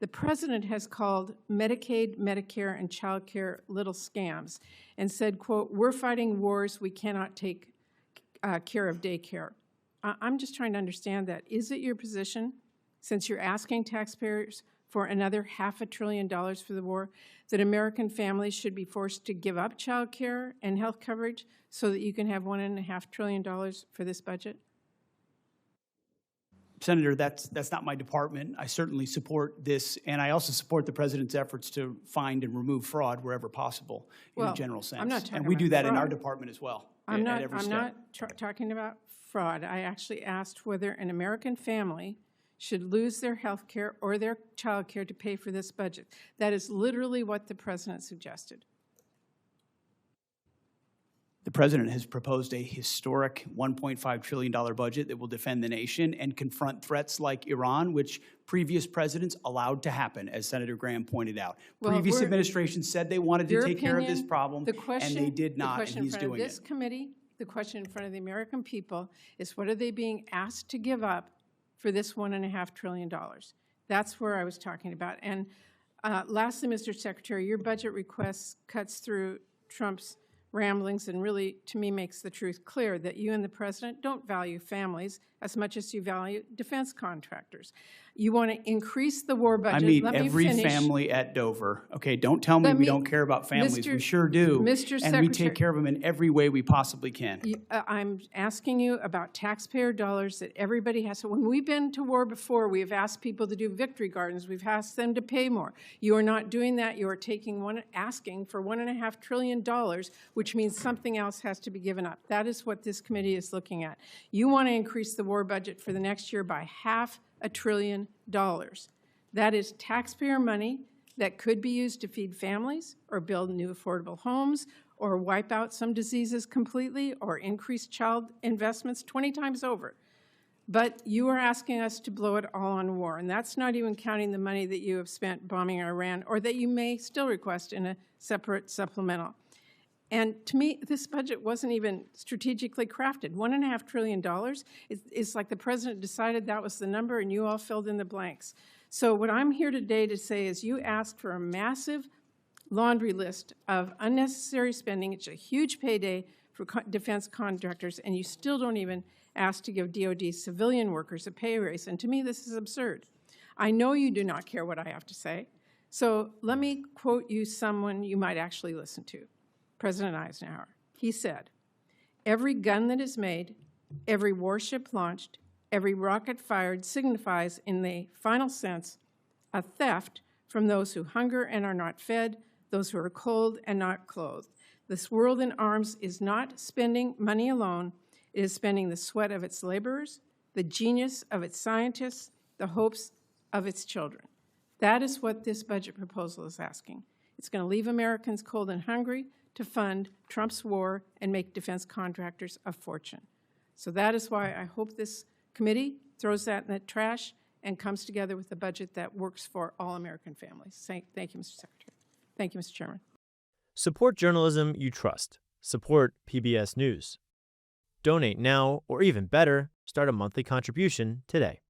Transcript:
The president has called Medicaid, Medicare, and child care little scams and said, quote, "We're fighting wars. We cannot take care of daycare." I'm just trying to understand that. Is it your position, since you're asking taxpayers for another $500 billion for the war, that American families should be forced to give up child care and health coverage so that you can have $1.5 trillion for this budget? Senator, that's not my department. I certainly support this, and I also support the president's efforts to find and remove fraud wherever possible in a general sense. I'm not talking and we about do that fraud. in our department as well. I'm at every step. not talking about fraud. I actually asked whether an American family should lose their health care or their child care to pay for this budget. That is literally what the president suggested. The president has proposed a historic $1.5 trillion budget that will defend the nation and confront threats like Iran, which previous presidents allowed to happen, as Senator Graham pointed out. Previous administrations said they wanted to take care of this problem, and they did not, and he's doing it. This committee, the question in front of the American people is, what are they being asked to give up for this $1.5 trillion? That's where I was talking about. And lastly, Mr. Secretary, your budget request cuts through Trump's ramblings and really, to me, makes the truth clear that you and the president don't value families as much as you value defense contractors. You want to increase the war budget. I meet every family at Dover. Okay, don't tell me we don't care about families. We sure do. Mr. And we take care of them in every way we possibly can. I'm asking you about taxpayer dollars that everybody has. So when we've been to war before, we have asked people to do victory gardens. We've asked them to pay more. You are not doing that. You are asking for $1.5 trillion, which means something else has to be given up. That is what this committee is looking at. You want to increase the war budget for the next year by $500 billion. That is taxpayer money that could be used to feed families or build new affordable homes or wipe out some diseases completely or increase child investments 20 times over. But you are asking us to blow it all on war, and that's not even counting the money that you have spent bombing Iran or that you may still request in a separate supplemental. And to me, this budget wasn't even strategically crafted. $1.5 trillion is like the president decided that was the number and you all filled in the blanks. So what I'm here today to say is you asked for a massive laundry list of unnecessary spending. It's a huge payday for defense contractors, and you still don't even ask to give DOD civilian workers a pay raise. And to me, this is absurd. I know you do not care what I have to say. So let me quote you someone you might actually listen to. President Eisenhower. He said, "Every gun that is made, every warship launched, every rocket fired signifies in the final sense a theft from those who hunger and are not fed, those who are cold and not clothed. This world in arms is not spending money alone. It is spending the sweat of its laborers, the genius of its scientists, the hopes of its children." That is what this budget proposal is asking. It's going to leave Americans cold and hungry to fund Trump's war and make defense contractors a fortune. So that is why I hope this committee throws that in the trash and comes together with a budget that works for all American families. Thank you, Mr. Secretary. Thank you, Mr. Chairman. Support journalism you trust. Support PBS News. Donate now, or even better, start a monthly contribution today.